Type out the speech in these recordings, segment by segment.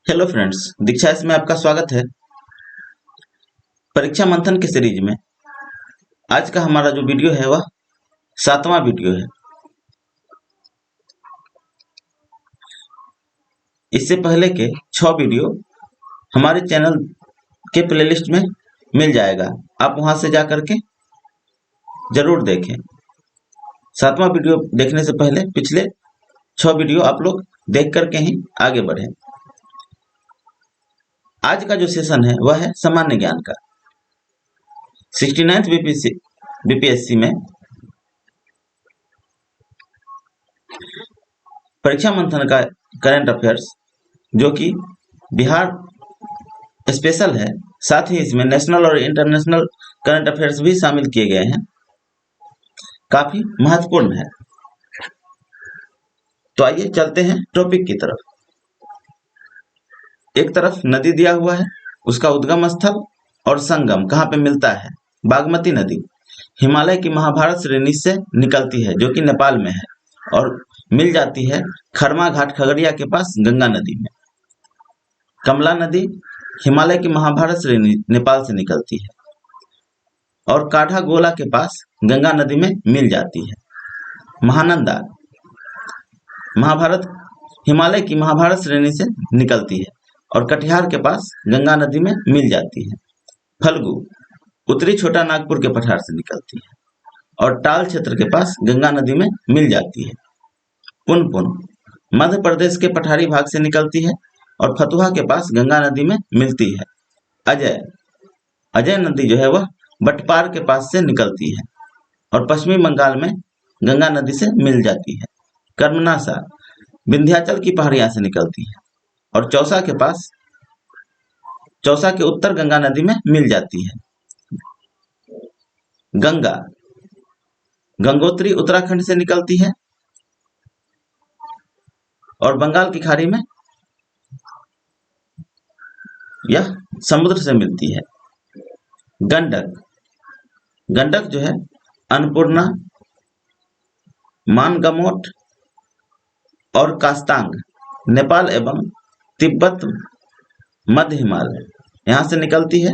Hello friends, दीक्षा इसमें आपका स्वागत है। परीक्षा मंथन के सीरीज में आज का हमारा जो वीडियो है वह 7वां वीडियो है। इससे पहले के 6 वीडियो हमारे चैनल के प्लेलिस्ट में मिल जाएगा, आप वहां से जा करके जरूर देखें। 7वां वीडियो देखने से पहले पिछले 6 वीडियो आप लोग देख करके ही आगे बढ़ें। आज का जो सेशन है वह है सामान्य ज्ञान का। 69th बीपीएससी में परीक्षा मंथन का करंट अफेयर्स जो कि बिहार स्पेशल है, साथ ही इसमें नेशनल और इंटरनेशनल करंट अफेयर्स भी शामिल किए गए हैं, काफी महत्वपूर्ण है। तो आइए चलते हैं टॉपिक की तरफ। एक तरफ नदी दिया हुआ है, उसका उद्गम स्थल और संगम कहाँ पे मिलता है। बागमती नदी हिमालय की महाभारत श्रेणी से निकलती है जो कि नेपाल में है और मिल जाती है खरमा घाट खगड़िया के पास गंगा नदी में। कमला नदी हिमालय की महाभारत श्रेणी नेपाल से निकलती है और काठा गोला के पास गंगा नदी में मिल जाती है। महानंदा महाभारत हिमालय की महाभारत श्रेणी से निकलती है और कटिहार के पास गंगा नदी में मिल जाती है। फल्गु उत्तरी छोटा नागपुर के पठार से निकलती है और टाल क्षेत्र के पास गंगा नदी में मिल जाती है। पुनपुन मध्य प्रदेश के पठारी भाग से निकलती है और फतुहा के पास गंगा नदी में मिलती है। अजय नदी जो है वह बटपार के पास से निकलती है और पश्चिमी बंगाल में गंगा नदी से मिल जाती है। कर्मनाशा विंध्याचल की पहाड़ियां से निकलती है और चौसा के उत्तर गंगा नदी में मिल जाती है। गंगोत्री उत्तराखंड से निकलती है और बंगाल की खाड़ी में यह समुद्र से मिलती है। गंडक जो है अन्नपूर्णा, मानगमोट और कास्तांग नेपाल एवं तिब्बत मध्य हिमालय यहाँ से निकलती है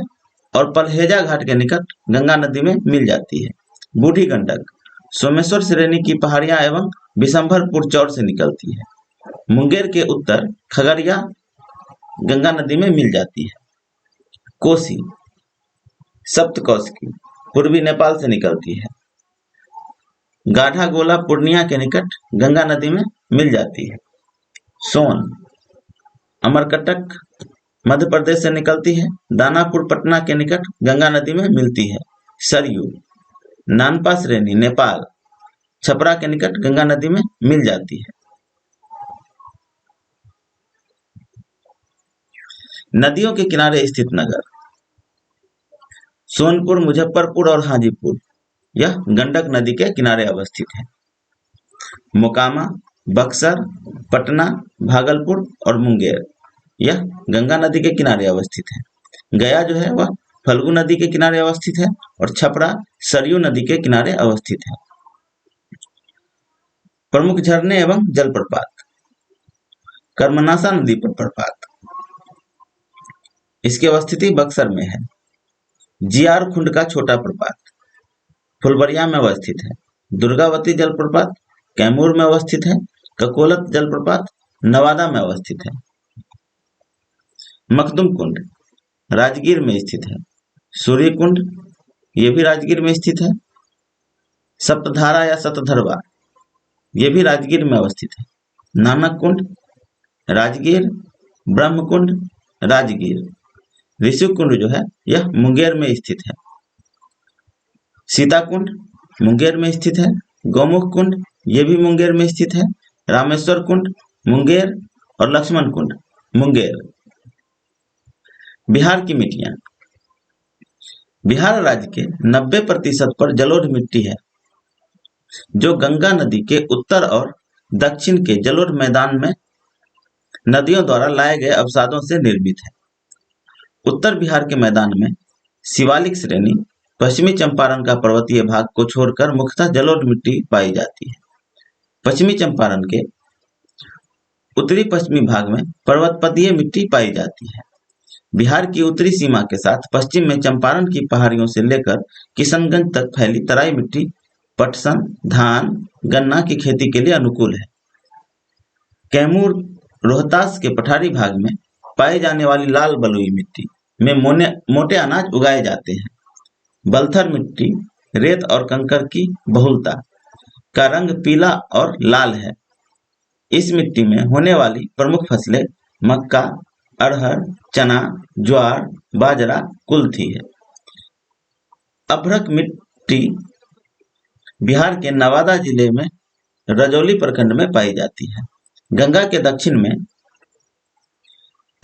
और पलहेजा घाट के निकट गंगा नदी में मिल जाती है। बूढ़ी गंडक सोमेश्वर श्रेणी की पहाड़ियां एवं बिशंभरपुर चौर से निकलती है। मुंगेर के उत्तर खगड़िया गंगा नदी में मिल जाती है। कोसी सप्तकोशी पूर्वी नेपाल से निकलती है। गाढ़ा गोला पूर्णिया के निकट गंगा नदी में मिल जाती है। सोन अमरकटक मध्य प्रदेश से निकलती है। दानापुर पटना के निकट गंगा नदी में मिलती है। सरयू नानपा श्रेणी नेपाल छपरा के निकट गंगा नदी में मिल जाती है। नदियों के किनारे स्थित नगर सोनपुर, मुजफ्फरपुर और हाजीपुर यह गंडक नदी के किनारे अवस्थित है। मोकामा, बक्सर, पटना, भागलपुर और मुंगेर यह गंगा नदी के किनारे अवस्थित है। गया जो है वह फल्गु नदी के किनारे अवस्थित है और छपरा सरयू नदी के किनारे अवस्थित है। प्रमुख झरने एवं जलप्रपात कर्मनाशा नदी पर प्रपात, इसकी अवस्थिति बक्सर में है। जियार खुंड का छोटा प्रपात फुलबरिया में अवस्थित है। दुर्गावती जलप्रपात कैमूर में अवस्थित है। ककोलत जलप्रपात नवादा में अवस्थित है। मखदुम कुंड राजगीर में स्थित है। सूर्य कुंड ये भी राजगीर में स्थित है। सप्तधारा या सतधरवा ये भी राजगीर में अवस्थित है। नानक कुंड राजगीर, ब्रह्म कुंड राजगीर, ऋषि कुंड जो है यह मुंगेर में स्थित है। सीता कुंड मुंगेर में स्थित है। गौमुख कुंड ये भी मुंगेर में स्थित है। रामेश्वर कुंड मुंगेर और लक्ष्मण कुंड मुंगेर। बिहार की मिट्टियां बिहार राज्य के 90% पर जलोढ़ मिट्टी है जो गंगा नदी के उत्तर और दक्षिण के जलोढ़ मैदान में नदियों द्वारा लाए गए अवसादों से निर्मित है। उत्तर बिहार के मैदान में शिवालिक श्रेणी, पश्चिमी चंपारण का पर्वतीय भाग को छोड़कर मुख्यतः जलोढ़ मिट्टी पाई जाती है। पश्चिमी चंपारण के उत्तरी पश्चिमी भाग में पर्वतपदीय मिट्टी पाई जाती है। बिहार की उत्तरी सीमा के साथ पश्चिम में चंपारण की पहाड़ियों से लेकर किशनगंज तक फैली तराई मिट्टी पटसन, धान, गन्ना की खेती के लिए अनुकूल है। कैमूर, रोहतास के पठारी भाग में पाई जाने वाली लाल बलुई मिट्टी में मोटे अनाज उगाए जाते हैं। बलथर मिट्टी रेत और कंकड़ की बहुलता का रंग पीला और लाल है। इस मिट्टी में होने वाली प्रमुख फसलें मक्का, अरहर, चना, ज्वार, बाजरा, कुल्थी है। अभ्रक मिट्टी बिहार के नवादा जिले में रजौली प्रखंड में पाई जाती है। गंगा के दक्षिण में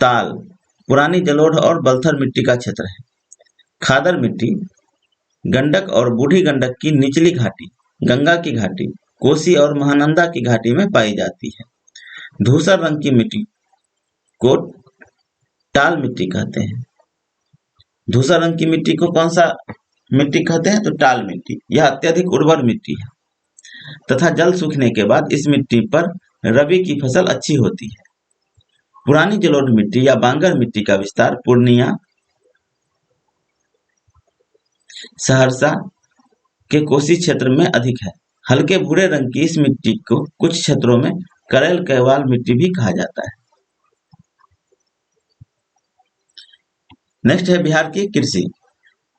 ताल, पुरानी जलोढ़ और बलथर मिट्टी का क्षेत्र है। खादर मिट्टी गंडक और बूढ़ी गंडक की निचली घाटी, गंगा की घाटी, कोसी और महानंदा की घाटी में पाई जाती है। धूसर रंग की मिट्टी को टाल मिट्टी कहते हैं। धूसर रंग की मिट्टी को कौन सा मिट्टी कहते हैं? तो टाल मिट्टी। यह अत्यधिक उर्वर मिट्टी है तथा जल सूखने के बाद इस मिट्टी पर रबी की फसल अच्छी होती है। पुरानी जलोढ़ मिट्टी या बांगर मिट्टी का विस्तार पूर्णिया, सहरसा के कोसी क्षेत्र में अधिक है। हल्के भूरे रंग की इस मिट्टी को कुछ क्षेत्रों में करेल कैवाल मिट्टी भी कहा जाता है। नेक्स्ट है बिहार की कृषि।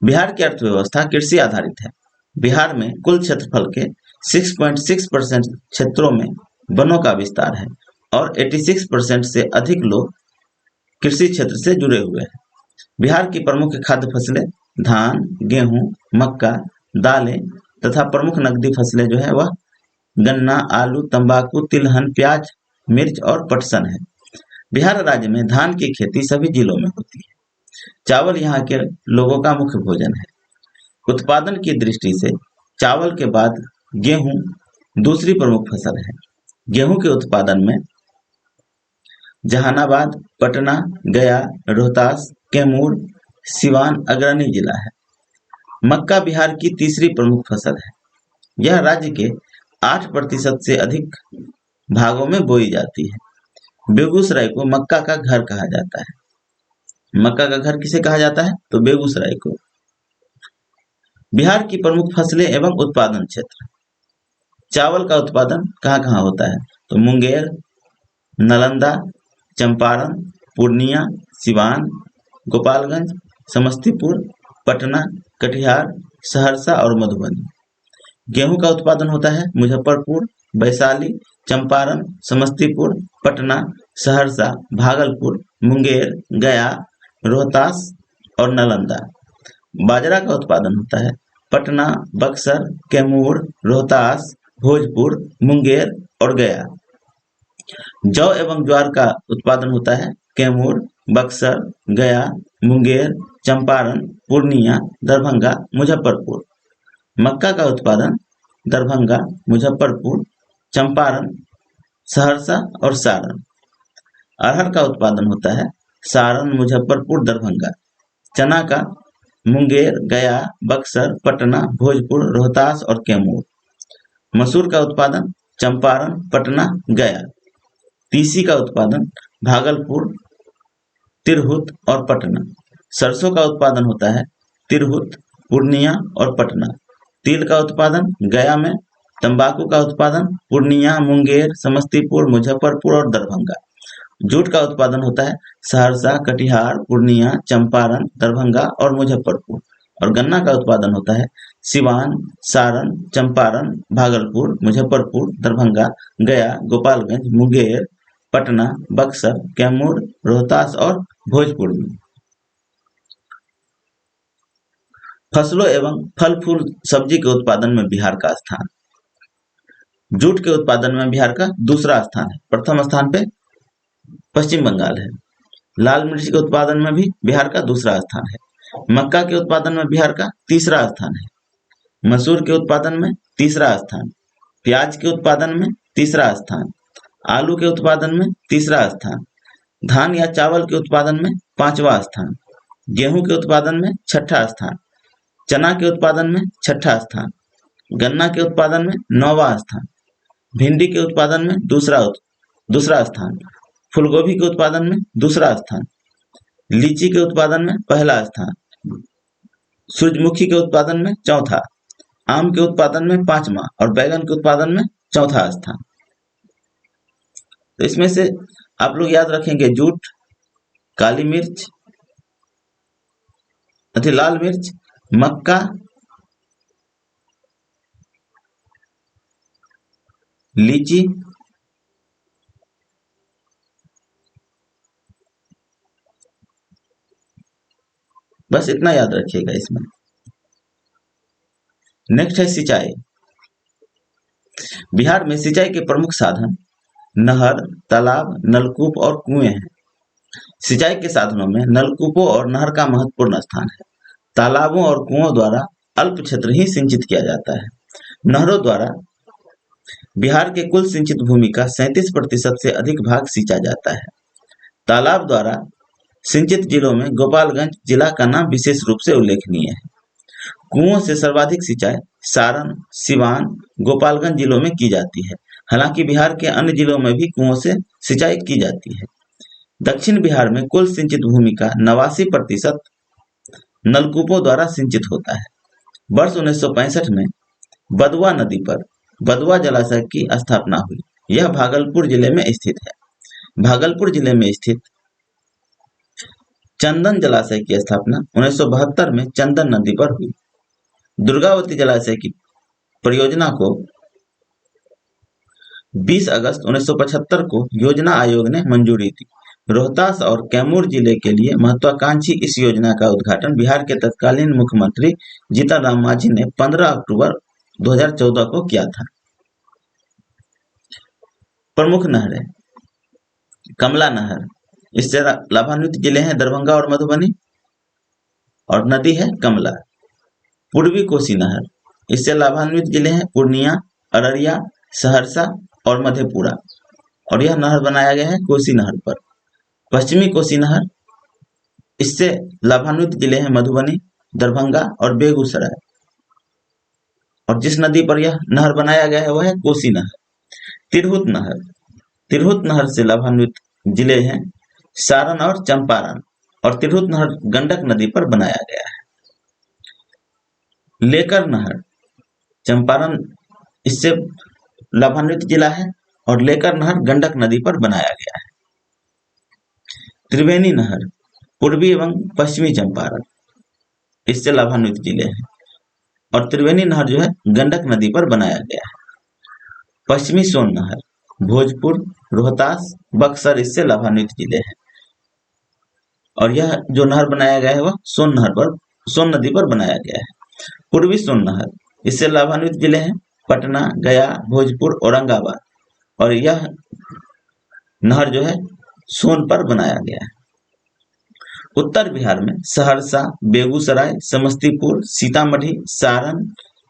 बिहार की अर्थव्यवस्था कृषि आधारित है। बिहार में कुल क्षेत्रफल के 6.6% क्षेत्रों में वनों का विस्तार है और 86% से अधिक लोग कृषि क्षेत्र से जुड़े हुए हैं। बिहार की प्रमुख खाद्य फसलें धान, गेहूं, मक्का, दालें तथा प्रमुख नकदी फसलें जो है वह गन्ना, आलू, तंबाकू, तिलहन, प्याज, मिर्च और पटसन है। बिहार राज्य में धान की खेती सभी जिलों में होती है। चावल यहाँ के लोगों का मुख्य भोजन है। उत्पादन की दृष्टि से चावल के बाद गेहूं दूसरी प्रमुख फसल है। गेहूं के उत्पादन में जहानाबाद, पटना, गया, रोहतास, कैमूर, सिवान अग्रणी जिला है। मक्का बिहार की तीसरी प्रमुख फसल है। यह राज्य के 8% से अधिक भागों में बोई जाती है। बेगूसराय को मक्का का घर कहा जाता है। मक्का का घर किसे कहा जाता है? तो बेगूसराय को। बिहार की प्रमुख फसलें एवं उत्पादन क्षेत्र। चावल का उत्पादन कहाँ कहाँ होता है? तो मुंगेर, नालंदा, चंपारण, पूर्णिया, सिवान, गोपालगंज, समस्तीपुर, पटना, कटिहार, सहरसा और मधुबनी। गेहूं का उत्पादन होता है मुजफ्फरपुर, वैशाली, चंपारण, समस्तीपुर, पटना, सहरसा, भागलपुर, मुंगेर, गया, रोहतास और नालंदा। बाजरा का उत्पादन होता है पटना, बक्सर, कैमूर, रोहतास, भोजपुर, मुंगेर और गया। जौ एवं ज्वार का उत्पादन होता है कैमूर, बक्सर, गया, मुंगेर, चंपारण, पूर्णिया, दरभंगा, मुजफ्फरपुर। मक्का का उत्पादन दरभंगा, मुजफ्फरपुर, चंपारण, सहरसा और सारण। अरहर का उत्पादन होता है सारण, मुजफ्फरपुर, दरभंगा। चना का मुंगेर, गया, बक्सर, पटना, भोजपुर, रोहतास और कैमूर। मसूर का उत्पादन चंपारण, पटना, गया। तीसी का उत्पादन भागलपुर, तिरहुत और पटना। सरसों का उत्पादन होता है तिरहुत, पूर्णिया और पटना। तिल का उत्पादन गया में। तंबाकू का उत्पादन पूर्णिया, मुंगेर, समस्तीपुर, मुजफ्फरपुर और दरभंगा। जूट का उत्पादन होता है सहरसा, कटिहार, पूर्णिया, चंपारण, दरभंगा और मुजफ्फरपुर। और गन्ना का उत्पादन होता है सिवान, सारण, चंपारण, भागलपुर, मुजफ्फरपुर, दरभंगा, गया, गोपालगंज, मुंगेर, पटना, बक्सर, कैमूर, रोहतास और भोजपुर में। फसलों एवं फल फूल सब्जी के उत्पादन में बिहार का स्थान। जूट के उत्पादन में बिहार का दूसरा स्थान है। प्रथम स्थान पे पश्चिम बंगाल है। लाल मिर्च के उत्पादन में भी बिहार का दूसरा स्थान है। मक्का के उत्पादन में बिहार का तीसरा स्थान है। मसूर के उत्पादन में तीसरा स्थान। प्याज के उत्पादन में तीसरा स्थान। आलू के उत्पादन में तीसरा स्थान। धान या चावल के उत्पादन में पांचवा स्थान। गेहूं के उत्पादन में छठा स्थान। चना के उत्पादन में छठा स्थान। गन्ना के उत्पादन में 9वां स्थान। भिंडी के उत्पादन में दूसरा दूसरा स्थान, फूलगोभी के उत्पादन में दूसरा स्थान, लीची के उत्पादन में पहला स्थान, सूरजमुखी के उत्पादन में चौथा, आम के उत्पादन में पांचवा और बैगन के उत्पादन में चौथा स्थान। तो इसमें से आप लोग याद रखेंगे जूट, काली मिर्च, लाल मिर्च, मक्का, लीची, बस इतना याद रखिएगा इसमें। नेक्स्ट है सिंचाई। बिहार में सिंचाई के प्रमुख साधन नहर, तालाब, नलकूप और कुएं हैं। सिंचाई के साधनों में नलकूपों और नहर का महत्वपूर्ण स्थान है। तालाबों और कुओं द्वारा अल्प क्षेत्र ही सिंचित किया जाता है। नहरों द्वारा बिहार के कुल सिंचित भूमि का 37% से अधिक भाग सींचा जाता है। तालाब द्वारा सिंचित जिलों में गोपालगंज जिला का नाम विशेष रूप से उल्लेखनीय है। कुओं से सर्वाधिक सिंचाई सारण, सिवान, गोपालगंज जिलों में की जाती है। हालांकि बिहार के अन्य जिलों में भी कुओं से सिंचाई की जाती है। दक्षिण बिहार में कुल सिंचित भूमि का 89% नलकूपों द्वारा सिंचित होता है। वर्ष 1965 में बदुआ नदी पर बदुआ जलाशय की स्थापना हुई। यह भागलपुर जिले में स्थित है। भागलपुर जिले में स्थित चंदन जलाशय की स्थापना 1972 में चंदन नदी पर हुई। दुर्गावती जलाशय की परियोजना को 20 अगस्त 1975 को योजना आयोग ने मंजूरी दी। रोहतास और कैमूर जिले के लिए महत्वाकांक्षी इस योजना का उद्घाटन बिहार के तत्कालीन मुख्यमंत्री जीतन राम मांझी ने 15 अक्टूबर 2014 को किया था। प्रमुख नहरें, कमला नहर, इससे लाभान्वित जिले हैं दरभंगा और मधुबनी, और नदी है कमला। पूर्वी कोसी नहर, इससे लाभान्वित जिले हैं पूर्णिया, अररिया, सहरसा और मधेपुरा, और यह नहर बनाया गया है कोसी नहर पर। पश्चिमी कोसी नहर, इससे लाभान्वित जिले हैं मधुबनी, दरभंगा और बेगूसराय, और जिस नदी पर यह नहर बनाया गया है वह है कोसी नहर। तिरहुत नहर, तिरहुत नहर से लाभान्वित जिले हैं सारण और चंपारण, और तिरहुत नहर गंडक नदी पर बनाया गया है। लेकर नहर, चंपारण इससे लाभान्वित जिला है, और लेकर नहर गंडक नदी पर बनाया गया है। त्रिवेणी नहर, पूर्वी एवं पश्चिमी चंपारण, इससे लाभान्वित जिले हैं, और त्रिवेणी नहर जो है गंडक नदी पर बनाया गया है। पश्चिमी सोन नहर, भोजपुर, रोहतास, बक्सर, इससे लाभान्वित जिले हैं, और यह जो नहर बनाया गया है वह सोन नदी पर बनाया गया है। पूर्वी सोन नहर, इससे लाभान्वित जिले हैं पटना, गया, भोजपुर, औरंगाबाद, और यह नहर जो है सोन पर बनाया गया है। उत्तर बिहार में सहरसा, बेगूसराय, समस्तीपुर, सीतामढ़ी, सारण,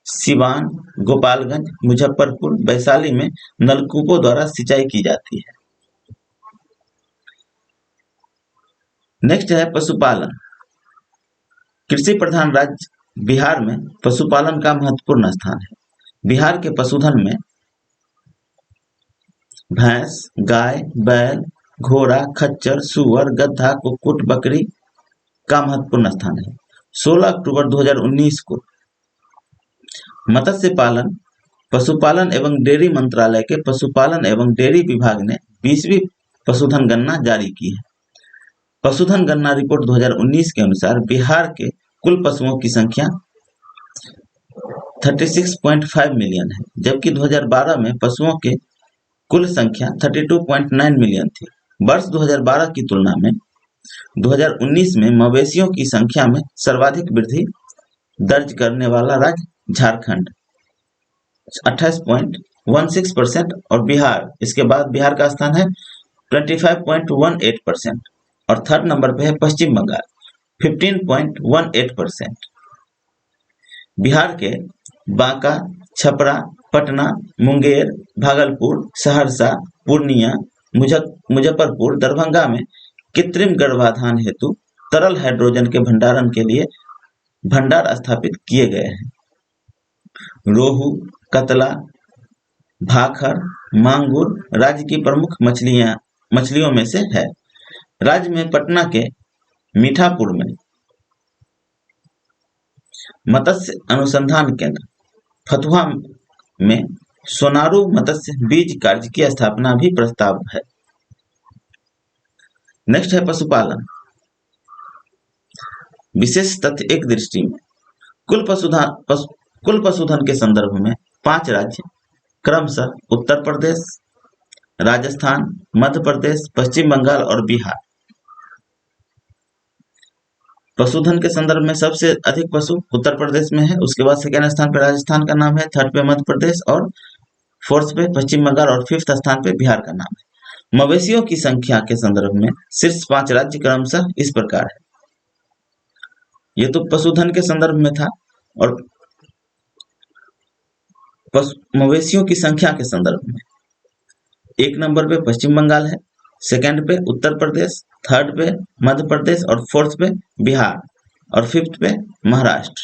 सिवान, गोपालगंज, मुजफ्फरपुर, वैशाली में नलकूपों द्वारा सिंचाई की जाती है। नेक्स्ट है पशुपालन। कृषि प्रधान राज्य बिहार में पशुपालन का महत्वपूर्ण स्थान है। बिहार के पशुधन में भैंस, गाय, बैल, घोड़ा, खच्चर, सुअर, गधा, कुक्कुट, बकरी का महत्वपूर्ण स्थान है। 16 अक्टूबर 2019 को मत्स्य पालन, पशुपालन एवं डेयरी मंत्रालय के पशुपालन एवं डेयरी विभाग ने 20वीं पशुधन गणना जारी की है। पशुधन गणना रिपोर्ट 2019 के अनुसार बिहार के कुल पशुओं की संख्या 36.5 मिलियन है, जबकि 2012 में पशुओं के कुल संख्या 32.9 मिलियन थी। वर्ष 2012 की तुलना में 2019 में मवेशियों की संख्या में सर्वाधिक वृद्धि दर्ज करने वाला राज्य झारखंड 28.16%, और बिहार, इसके बाद बिहार का स्थान है 25.18%, और थर्ड नंबर पे है पश्चिम बंगाल 15.18%। बिहार के बांका, छपरा, पटना, मुंगेर, भागलपुर, सहरसा, पूर्णिया, मुजफ्फरपुर, दरभंगा में कृत्रिम गर्भाधान हेतु तरल हाइड्रोजन के भंडारण के लिए भंडार स्थापित किए गए हैं। रोहू, कतला, भाखर, मांगुर राज्य की प्रमुख मछलियों में से है। राज्य में पटना के मीठापुर में मत्स्य अनुसंधान केंद्र, फतुहा में सोनारू मत्स्य बीज कार्य की स्थापना भी प्रस्ताव है। नेक्स्ट है पशुपालन। विशेष तथ्य एक दृष्टि में कुल पशुधन के संदर्भ में 5 राज्य क्रमशः उत्तर प्रदेश, राजस्थान, मध्य प्रदेश, पश्चिम बंगाल और बिहार। पशुधन के संदर्भ में सबसे अधिक पशु उत्तर प्रदेश में है, उसके बाद सेकेंड स्थान पे राजस्थान का नाम है, थर्ड पे मध्य प्रदेश और फोर्थ पे पश्चिम बंगाल और फिफ्थ स्थान पे बिहार का नाम है। मवेशियों की संख्या के संदर्भ में शीर्ष 5 राज्य क्रमशः इस प्रकार है। ये तो पशुधन के संदर्भ में था, और मवेशियों की संख्या के संदर्भ में 1 नंबर पे पश्चिम बंगाल है, सेकंड पे उत्तर प्रदेश, थर्ड पे मध्य प्रदेश और फोर्थ पे बिहार और फिफ्थ पे महाराष्ट्र।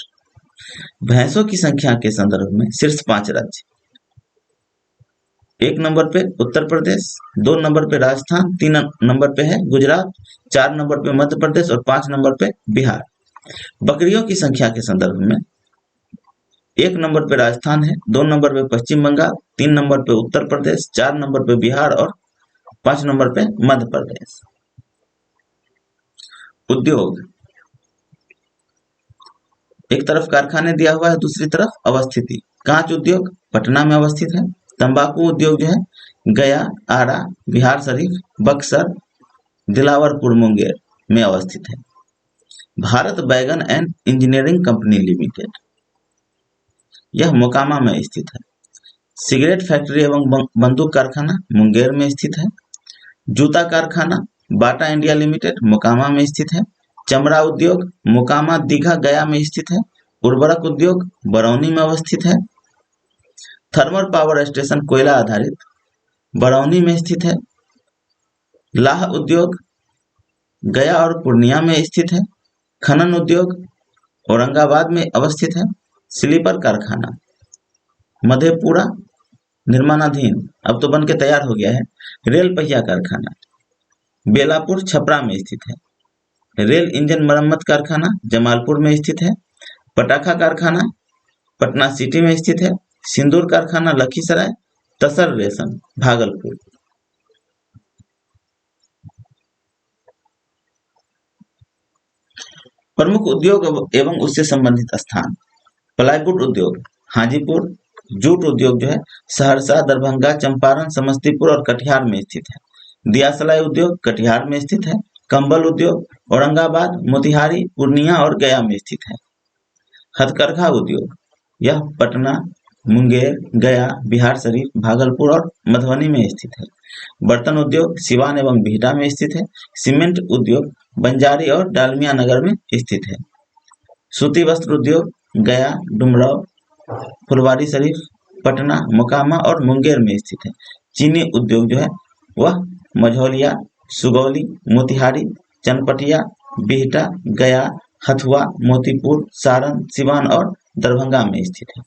भैंसों की संख्या के संदर्भ में शीर्ष 5 राज्य 1 नंबर पे उत्तर प्रदेश, 2 नंबर पे राजस्थान, 3 नंबर पे है गुजरात, 4 नंबर पे मध्य प्रदेश और 5 नंबर पे बिहार। बकरियों की संख्या के संदर्भ में 1 नंबर पे राजस्थान है, 2 नंबर पे पश्चिम बंगाल, 3 नंबर पे उत्तर प्रदेश, 4 नंबर पे बिहार और 5 नंबर पे मध्य प्रदेश। उद्योग, एक तरफ कारखाने दिया हुआ है, दूसरी तरफ अवस्थिति। कांच उद्योग पटना में अवस्थित है। तंबाकू उद्योग जो है गया, आरा, बिहार शरीफ, बक्सर, दिलावरपुर, मुंगेर में अवस्थित है। भारत बैगन एंड इंजीनियरिंग कंपनी लिमिटेड, यह मोकामा में स्थित है। सिगरेट फैक्ट्री एवं बंदूक कारखाना मुंगेर में स्थित है। जूता कारखाना बाटा इंडिया लिमिटेड मोकामा में स्थित है। चमड़ा उद्योग मोकामा, दीघा, गया में स्थित है। उर्वरक उद्योग बरौनी में अवस्थित है। थर्मल पावर स्टेशन कोयला आधारित बरौनी में स्थित है। लाह उद्योग गया और पूर्णिया में स्थित है। खनन उद्योग औरंगाबाद में अवस्थित है। स्लीपर कारखाना मधेपुरा निर्माणाधीन, अब तो बन के तैयार हो गया है। रेल पहिया कारखाना बेलापुर छपरा में स्थित है। रेल इंजन मरम्मत कारखाना जमालपुर में स्थित है। पटाखा कारखाना पटना सिटी में स्थित है। सिंदूर कारखाना लखीसराय। तसर रेशम भागलपुर। प्रमुख उद्योग एवं उससे संबंधित स्थान, प्लाईवुड उद्योग हाजीपुर। जूट उद्योग जो है सहरसा, दरभंगा, चंपारण, समस्तीपुर और कटिहार में स्थित है। दियासलाई उद्योग कटिहार में स्थित है। कंबल उद्योग औरंगाबाद, मोतिहारी, पूर्णिया और गया में स्थित है। हथकरघा उद्योग यह पटना, मुंगेर, गया, बिहार शरीफ, भागलपुर और मधुबनी में स्थित है। बर्तन उद्योग सिवान एवं बिहटा में स्थित है। सीमेंट उद्योग बंजारी और डालमिया नगर में स्थित है। सूती वस्त्र उद्योग गया, डुमराव, फुलवारी शरीफ, पटना, मोकामा और मुंगेर में स्थित है। चीनी उद्योग जो है वह मझौलिया, सुगौली, मोतिहारी, चनपटिया, बिहटा, गया, हथुआ, मोतीपुर, सारण, सिवान और दरभंगा में स्थित है।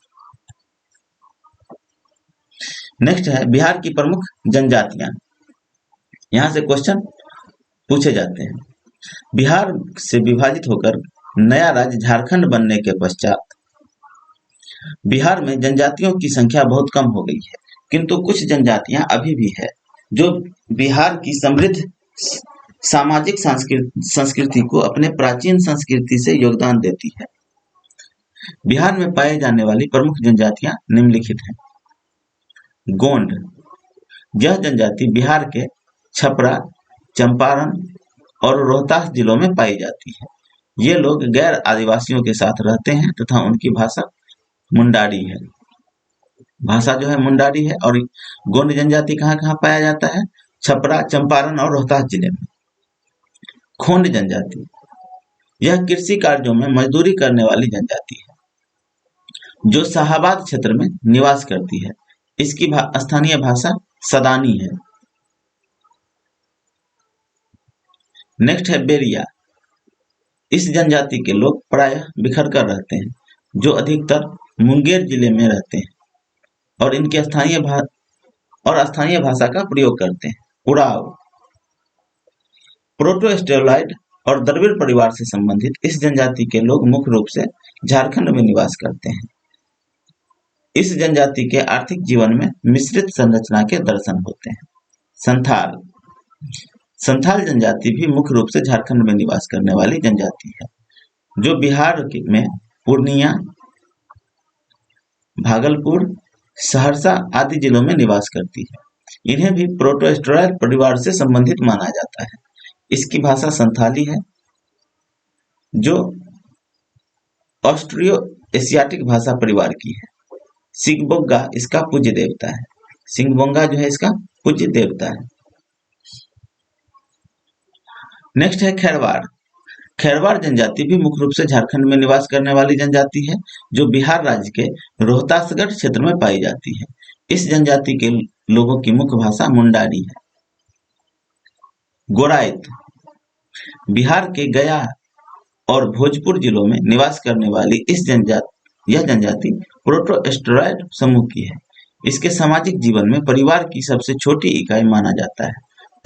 नेक्स्ट है बिहार की प्रमुख जनजातियां। यहां से क्वेश्चन पूछे जाते हैं। बिहार से विभाजित होकर नया राज्य झारखंड बनने के पश्चात बिहार में जनजातियों की संख्या बहुत कम हो गई है, किंतु कुछ जनजातियां अभी भी है जो बिहार की समृद्ध सामाजिक संस्कृति को अपने प्राचीन संस्कृति से योगदान देती है। बिहार में पाए जाने वाली प्रमुख जनजातियां निम्नलिखित हैं। गोंड, यह जनजाति बिहार के छपरा, चंपारण और रोहतास जिलों में पाई जाती है। ये लोग गैर आदिवासियों के साथ रहते हैं तथा उनकी भाषा मुंडारी है। भाषा जो है मुंडारी है। और गोंड जनजाति कहाँ कहाँ पाया जाता है? छपरा, चंपारण और रोहतास जिले में। खोंड जनजाति, यह कृषि कार्यों में मजदूरी करने वाली जनजाति है जो शाहाबाद क्षेत्र में निवास करती है। इसकी स्थानीय भाषा सदानी है। नेक्स्ट है बेरिया। इस जनजाति के लोग प्रायः बिखर कर रहते हैं, जो अधिकतर मुंगेर जिले में रहते हैं और इनकी और स्थानीय भाषा का प्रयोग करते हैं। उड़ाव। प्रोटो-स्टेरोलाइड और द्रविड़ परिवार से संबंधित इस जनजाति के लोग मुख्य रूप से झारखंड में निवास करते हैं। इस जनजाति के आर्थिक जीवन में मिश्रित संरचना के दर्शन होते हैं। संथाल। संथाल जनजाति भी मुख्य रूप से झारखंड में निवास करने वाली जनजाति है, जो बिहार में पूर्णिया, भागलपुर, सहरसा आदि जिलों में निवास करती है। इन्हें भी प्रोटो-स्टेरोलाइड परिवार से संबंधित माना जाता है। इसकी भाषा संथाली है, जो ऑस्ट्रियो-एशियाटिक भाषा परिवार की है। सिंगबोंगा इसका पूज्य देवता है। सिंगबोंगा जो है इसका पूज्य देवता है। नेक्स्ट है खैरवाड़। खैरवाड़ जनजाति भी मुख्य रूप से झारखंड में निवास करने वाली जनजाति है, जो बिहार राज्य के रोहतासगढ़ क्षेत्र में पाई जाती है। इस जनजाति के लोगों की मुख्य भाषा मुंडारी है। गोराइत। बिहार के गया और भोजपुर जिलों में निवास करने वाली यह जनजाति प्रोटो-स्टेरोलाइड समूह की है। इसके सामाजिक जीवन में परिवार की सबसे छोटी इकाई माना जाता है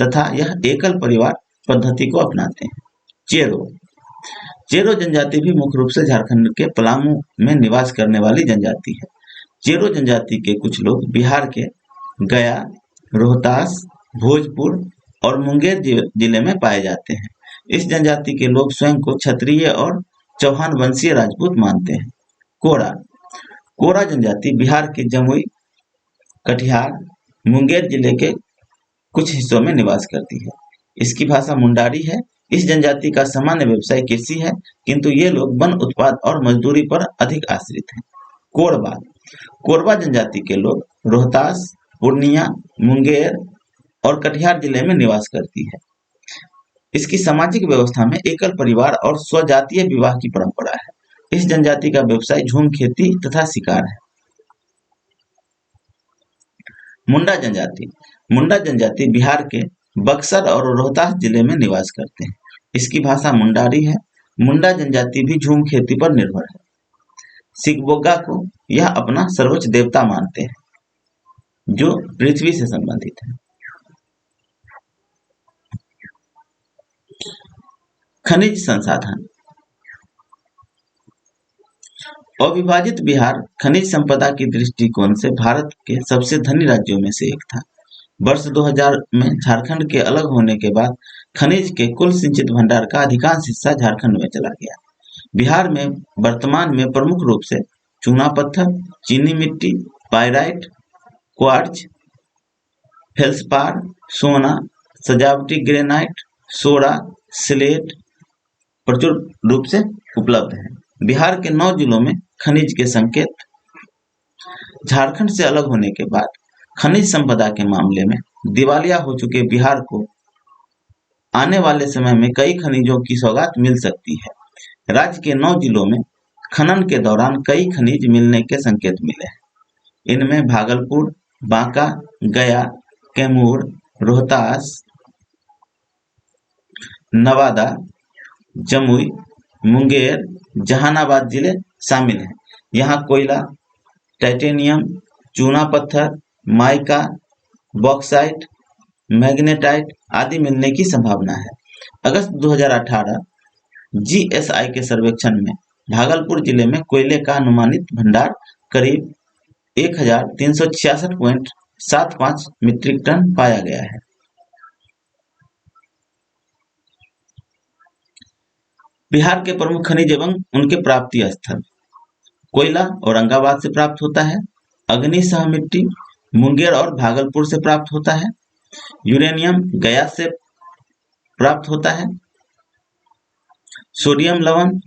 तथा यह एकल परिवार पद्धति को अपनाते हैं। चेरो। चेरो जनजाति भी मुख्य रूप से झारखंड के पलामू में निवास करने वाली जनजाति है। चेरो जनजाति के कुछ लोग बिहार के गया, रोहतास, भोजपुर और मुंगेर जिले में पाए जाते हैं। इस जनजाति के लोग स्वयं को क्षत्रिय और चौहान वंशीय राजपूत मानते हैं। कोरा। कोरा जनजाति बिहार के जमुई, कटिहार, मुंगेर जिले के कुछ हिस्सों में निवास करती है। इसकी भाषा मुंडारी है। इस जनजाति का सामान्य व्यवसाय कृषि है, किंतु ये लोग वन उत्पाद और मजदूरी पर अधिक आश्रित हैं। कोरबा। कोरबा जनजाति के लोग रोहतास, पूर्णिया, मुंगेर और कटिहार जिले में निवास करती है। इसकी सामाजिक व्यवस्था में एकल परिवार और स्वजातीय विवाह की परंपरा है। इस जनजाति का व्यवसाय झूम खेती तथा शिकार है। मुंडा जनजाति। मुंडा जनजाति बिहार के बक्सर और रोहतास जिले में निवास करते हैं। इसकी भाषा मुंडारी है। मुंडा जनजाति भी झूम खेती पर निर्भर है। सिंगबोंगा को यह अपना सर्वोच्च देवता मानते हैं, जो पृथ्वी से संबंधित है। खनिज संसाधन। अविभाजित बिहार खनिज संपदा की दृष्टिकोण से भारत के सबसे धनी राज्यों में से एक था। वर्ष 2000 में झारखंड के अलग होने के बाद खनिज के कुल सिंचित भंडार का अधिकांश हिस्सा झारखंड में चला गया। बिहार में वर्तमान में प्रमुख रूप से चूना पत्थर, चीनी मिट्टी, पाइराइट, क्वार्ट्ज, फेल्सपार, सोना, सजावटी ग्रेनाइट, सोडा, स्लेट प्रचुर रूप से उपलब्ध है। बिहार के 9 जिलों में खनिज के संकेत। झारखंड से अलग होने के बाद खनिज संपदा के मामले में दिवालिया हो चुके बिहार को आने वाले समय में कई खनिजों की सौगात मिल सकती है। राज्य के 9 जिलों में खनन के दौरान कई खनिज मिलने के संकेत मिले हैं। इनमें भागलपुर, बांका, गया, कैमूर, रोहतास, नवादा, जमुई, मुंगेर, जहानाबाद जिले शामिल हैं। यहाँ कोयला, टाइटेनियम, चूना पत्थर, माइका, बॉक्साइट, मैग्नेटाइट आदि मिलने की संभावना है। अगस्त 2018 जीएसआई के सर्वेक्षण में भागलपुर जिले में कोयले का अनुमानित भंडार करीब 1366.75 मीट्रिक टन पाया गया है। बिहार के प्रमुख खनिज एवं उनके प्राप्ति स्थल। कोयला औरंगाबाद से प्राप्त होता है। अग्निशह मिट्टी मुंगेर और भागलपुर से प्राप्त होता है। यूरेनियम गया से प्राप्त होता है। सोडियम लवण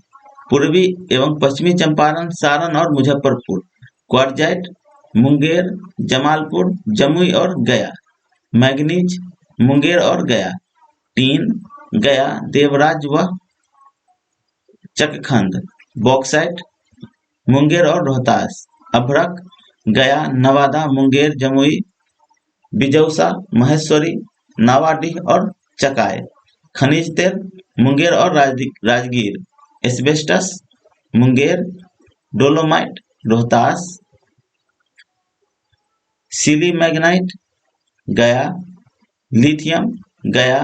पूर्वी एवं पश्चिमी चंपारण, सारण और मुजफ्फरपुर। क्वार्जाइट मुंगेर, जमालपुर, जमुई और गया। मैग्नीज मुंगेर और गया। टीन गया, देवराज व चकखंद। बॉक्साइट मुंगेर और रोहतास। अभ्रक गया, नवादा, मुंगेर, जमुई, बिजौसा, महेश्वरी, नावाडीह और चकाय। खनिज तेल मुंगेर और राजगीर। एस्बेस्टस मुंगेर, डोलोमाइट रोहतास, सिलीमैग्नाइट गया, लिथियम गया,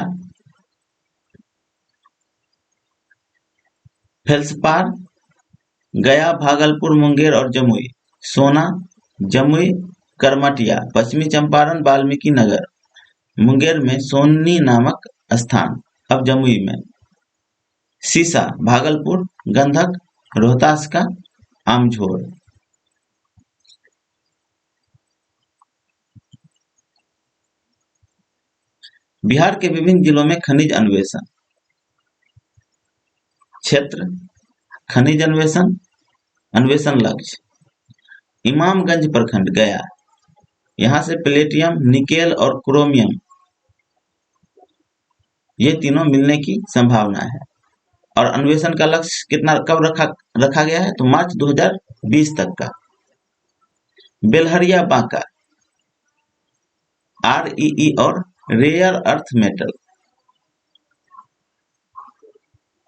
फेल्सपार गया, भागलपुर, मुंगेर और जमुई, सोना, जमुई, करमटिया, पश्चिमी चंपारण, वाल्मीकि नगर, मुंगेर में सोनी नामक स्थान, अब जमुई में, सीसा, भागलपुर, गंधक, रोहतास का आमझोर। बिहार के विभिन्न जिलों में खनिज अन्वेषण क्षेत्र, खनिज अन्वेषण, अन्वेषण लक्ष्य, इमामगंज प्रखंड गया, यहां से प्लेटियम, निकेल और क्रोमियम ये तीनों मिलने की संभावना है। और अन्वेषण का लक्ष्य कितना कब रखा गया है, तो मार्च 2020 तक का। बेलहरिया बांका, REE और रेयर अर्थ मेटल,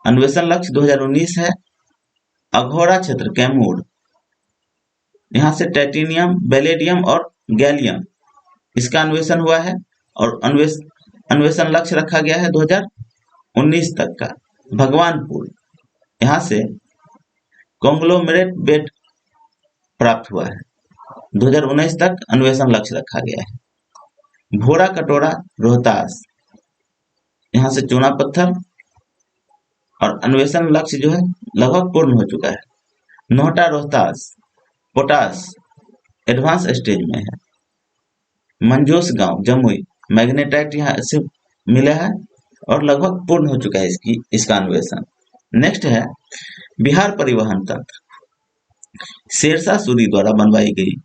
अन्वेषण लक्ष्य 2019 है। अघोरा क्षेत्र कैमूर, यहां से टाइटेनियम, बेलेडियम और गैलियम इसका अन्वेषण हुआ है और अन्वेषण लक्ष्य रखा गया है 2019 तक का। भगवानपुर, यहां से कॉन्ग्लोमेरेट बेड प्राप्त हुआ है, 2019 तक अन्वेषण लक्ष्य रखा गया है। भोरा कटोरा रोहतास, यहां से चूना पत्थर और अन्वेषण लक्ष्य जो है लगभग पूर्ण हो चुका है। Nohta Rohtas, potash advance stage में है। मंजोस गांव जमुई, मैग्नेटाइट यहाँ से मिला है और लगभग पूर्ण हो चुका है इसका अन्वेषण। नेक्स्ट है बिहार परिवहन तंत्र, शेरशाह सूरी द्वारा बनवाई गई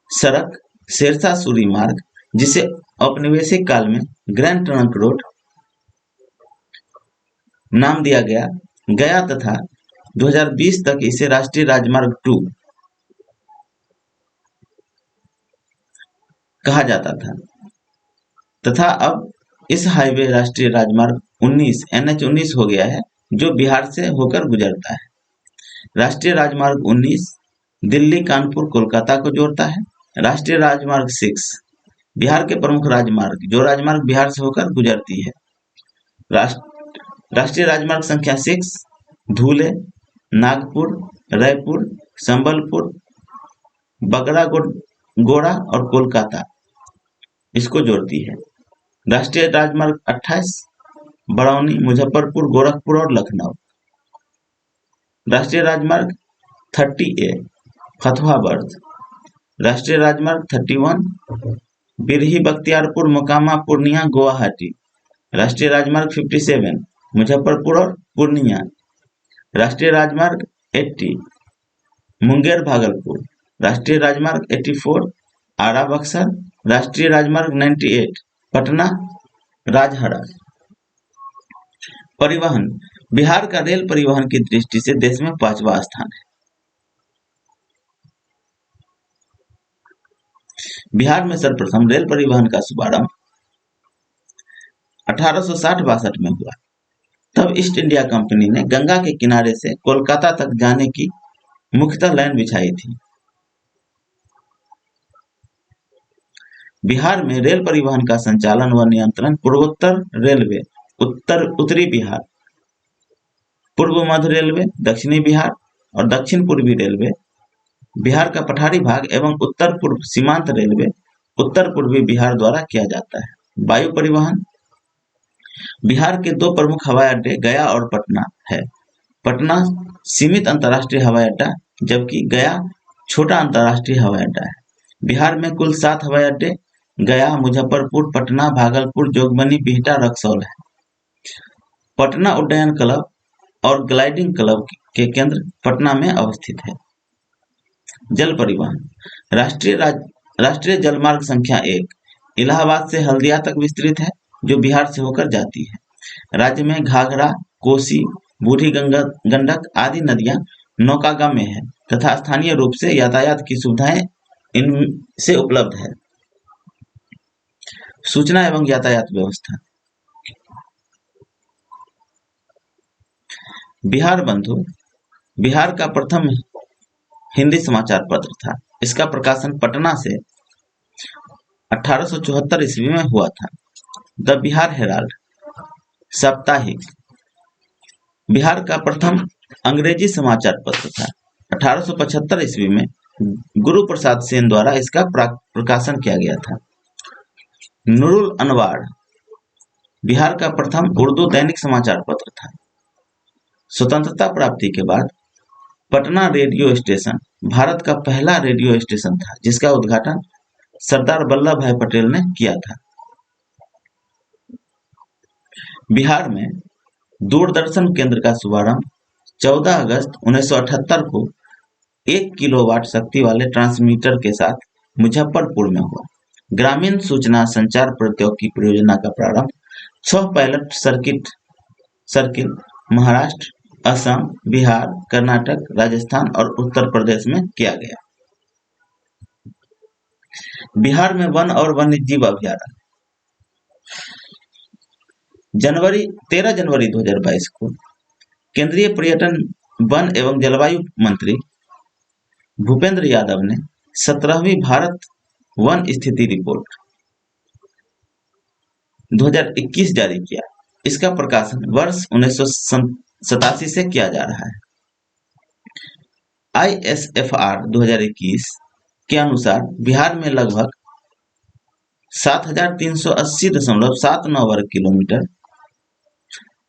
सड़क शेरशाह सूरी मार्ग, जिसे औपनिवेशिक काल में ग्रैंड ट्रंक रोड नाम दिया गया तथा 2020 तक इसे राष्ट्रीय राजमार्ग 2 कहा जाता था तथा अब इस हाईवे राष्ट्रीय राजमार्ग 19 NH19 हो गया है, जो बिहार से होकर गुजरता है। राष्ट्रीय राजमार्ग 19 दिल्ली, कानपुर, कोलकाता को जोड़ता है। राष्ट्रीय राजमार्ग 6 बिहार के प्रमुख राजमार्ग, जो राजमार्ग बिहार से होकर गुजरती है। राष्ट्रीय राजमार्ग संख्या 6 धुले, नागपुर, रायपुर, संबलपुर, बगड़ागोड़ा और कोलकाता इसको जोड़ती है। राष्ट्रीय राजमार्ग 28 बरौनी, मुजफ्फरपुर, गोरखपुर और लखनऊ। राष्ट्रीय राजमार्ग 30A फतुहा बर्द। राष्ट्रीय राजमार्ग 31 बिरही, बख्तियारपुर, मोकामा, पूर्णिया, गुवाहाटी। राष्ट्रीय राजमार्ग 57 मुजफ्फरपुर और पूर्णिया। राष्ट्रीय राजमार्ग 80 मुंगेर, भागलपुर। राष्ट्रीय राजमार्ग 84 आरा, बक्सर। राष्ट्रीय राजमार्ग 98 पटना, राजहरा। परिवहन, बिहार का रेल परिवहन की दृष्टि से देश में 5वां स्थान है। बिहार में सर्वप्रथम रेल परिवहन का शुभारंभ 1860-62 में हुआ। तब ईस्ट इंडिया कंपनी ने गंगा के किनारे से कोलकाता तक जाने की मुख्यतः लाइन बिछाई थी। बिहार में रेल परिवहन का संचालन व नियंत्रण पूर्वोत्तर रेलवे, उत्तरी बिहार, पूर्व मध्य रेलवे, दक्षिणी बिहार और दक्षिण पूर्वी रेलवे, बिहार का पठारी भाग एवं उत्तर पूर्व सीमांत रेलवे, उत्तर पूर्वी बिहार द्वारा किया जाता है। वायु परिवहन, बिहार के 2 प्रमुख हवाई अड्डे गया और पटना है। पटना सीमित अंतर्राष्ट्रीय हवाई अड्डा, जबकि गया छोटा अंतर्राष्ट्रीय हवाई अड्डा है। बिहार में कुल 7 हवाई अड्डे गया, मुजफ्फरपुर, पटना, भागलपुर, जोगबनी, बिहटा, रक्सौल है। पटना उड्डयन क्लब और ग्लाइडिंग क्लब के केंद्र पटना में अवस्थित है। जल परिवहन, राष्ट्रीय जलमार्ग संख्या 1 इलाहाबाद से हल्दिया तक विस्तृत है, जो बिहार से होकर जाती है। राज्य में घाघरा, कोसी, बूढ़ी गंडक आदि नदियां नौकागामी है तथा स्थानीय रूप से यातायात की सुविधाएं इनसे उपलब्ध है। सूचना एवं यातायात व्यवस्था, बिहार बंधु बिहार का प्रथम हिंदी समाचार पत्र था। इसका प्रकाशन पटना से 1874 ईस्वी में हुआ था। द बिहार हेराल्ड साप्ताहिक बिहार का प्रथम अंग्रेजी समाचार पत्र था। 1875 ईस्वी में गुरु प्रसाद सेन द्वारा इसका प्रकाशन किया गया था। नूरुल अनवार बिहार का प्रथम उर्दू दैनिक समाचार पत्र था। स्वतंत्रता प्राप्ति के बाद पटना रेडियो स्टेशन भारत का पहला रेडियो स्टेशन था, जिसका उद्घाटन सरदार वल्लभ भाई पटेल ने किया था। बिहार में दूरदर्शन केंद्र का शुभारंभ 14 अगस्त 1978 को 1 किलोवाट शक्ति वाले ट्रांसमीटर के साथ मुजफ्फरपुर में हुआ। ग्रामीण सूचना संचार प्रौद्योगिकी परियोजना का प्रारंभ 6 पायलट सर्किल महाराष्ट्र, असम, बिहार, कर्नाटक, राजस्थान और उत्तर प्रदेश में किया गया। बिहार में वन और वन्यजीव अभयारण्य 13 जनवरी 2022 को केंद्रीय पर्यटन, वन एवं जलवायु मंत्री भूपेंद्र यादव ने 17वीं भारत वन स्थिति रिपोर्ट 2021 जारी किया। इसका प्रकाशन वर्ष 1987 से किया जा रहा है। ISFR 2021 के अनुसार बिहार में लगभग 7380.79 वर्ग किलोमीटर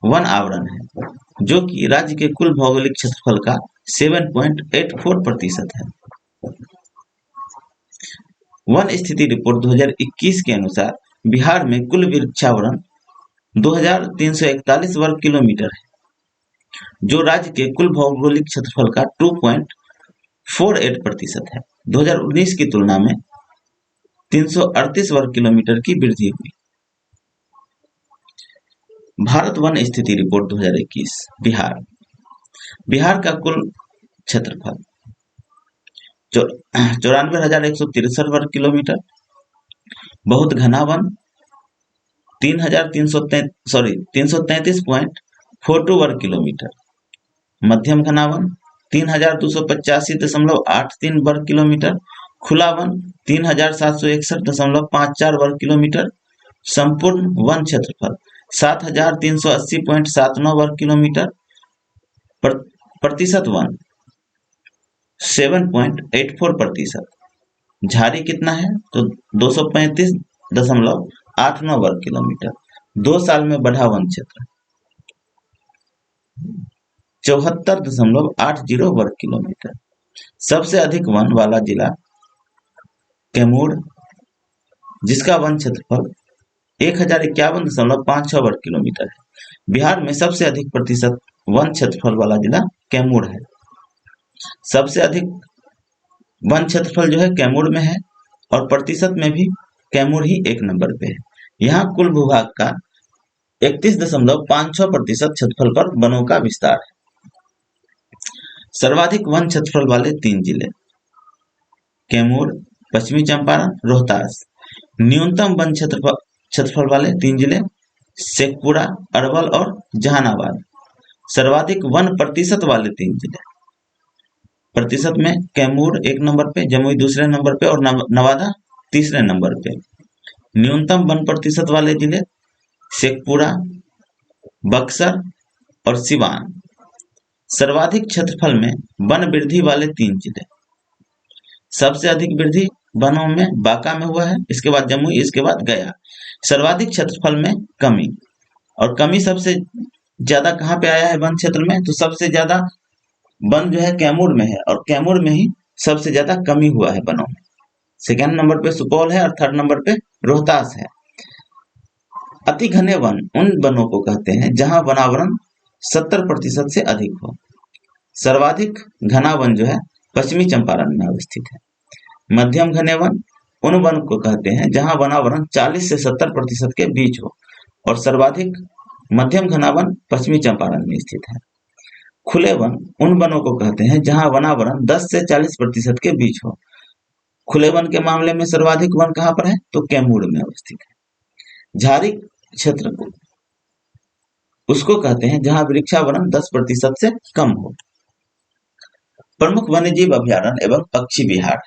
वन आवरण है, जो कि राज्य के कुल भौगोलिक क्षेत्रफल का 7.84% है। वन स्थिति रिपोर्ट 2021 के अनुसार बिहार में कुल वृक्षावरण 2341 वर्ग किलोमीटर है, जो राज्य के कुल भौगोलिक क्षेत्रफल का 2.48% है। 2019 की तुलना में 338 वर्ग किलोमीटर की वृद्धि हुई। भारत वन स्थिति रिपोर्ट 2021 बिहार का कुल क्षेत्रफल 94,163 वर्ग किलोमीटर, बहुत घना वन 333.42 वर्ग किलोमीटर, मध्यम घना वन 3285.83 वर्ग किलोमीटर, खुला वन 3761.54 वर्ग किलोमीटर, संपूर्ण वन क्षेत्रफल 7380.79 वर्ग किलोमीटर, प्रतिशत वन 7.84%। झाड़ी कितना है तो 235.89 वर्ग किलोमीटर। 2 साल में बढ़ा वन क्षेत्र 74.80 वर्ग किलोमीटर। सबसे अधिक वन वाला जिला कैमूर, जिसका वन क्षेत्रफल 1051.56 वर्ग किलोमीटर है। बिहार में सबसे अधिक प्रतिशत वन क्षेत्रफल वाला जिला कैमूर है। सबसे अधिक वन क्षेत्रफल जो है कैमूर में है, और प्रतिशत में भी कैमूर ही 1 नंबर पे है। यहाँ कुल भूभाग का 31.56% क्षेत्रफल पर वनों का विस्तार है। सर्वाधिक वन क्षेत्रफल वाले 3 जिले कैमूर, पश्चिमी चंपारण, रोहतास। न्यूनतम वन क्षेत्रफल वाले 3 जिले शेखपुरा, अरवल और जहानाबाद। सर्वाधिक वन प्रतिशत वाले 3 जिले प्रतिशत में कैमूर 1 नंबर पे, जमुई दूसरे नंबर पे और नवादा तीसरे नंबर पे। न्यूनतम वन प्रतिशत वाले जिले शेखपुरा, बक्सर और सिवान। सर्वाधिक क्षेत्रफल में वन वृद्धि वाले 3 जिले। सबसे अधिक वृद्धि वनों में बांका में हुआ है, इसके बाद जमुई, इसके बाद गया। सर्वाधिक क्षेत्रफल में कमी, और कमी सबसे ज्यादा कहाँ पे आया है वन क्षेत्र में, तो सबसे ज्यादा वन जो है कैमूर में है, और कैमूर में ही सबसे ज्यादा कमी हुआ है वनों में। सेकेंड नंबर पे सुपौल है और थर्ड नंबर पे रोहतास है। अति घने वन उन वनों को कहते हैं जहां वनावरण 70% से अधिक हो। सर्वाधिक घना वन जो है पश्चिमी चंपारण में अवस्थित है। मध्यम घने वन उन वन को कहते हैं जहां वनावरण 40 से 70% के बीच हो, और सर्वाधिक मध्यम घना वन पश्चिमी चंपारण में स्थित है। खुले वन उन वनों को कहते हैं जहां वनावरण 10 से 40% के बीच हो। खुले वन के मामले में सर्वाधिक वन कहां पर है तो कैमूर में अवस्थित है। झाड़ी क्षेत्र को उसको कहते हैं जहां वृक्षावरण 10% से कम हो। प्रमुख वन्यजीव अभयारण्य एवं पक्षी विहार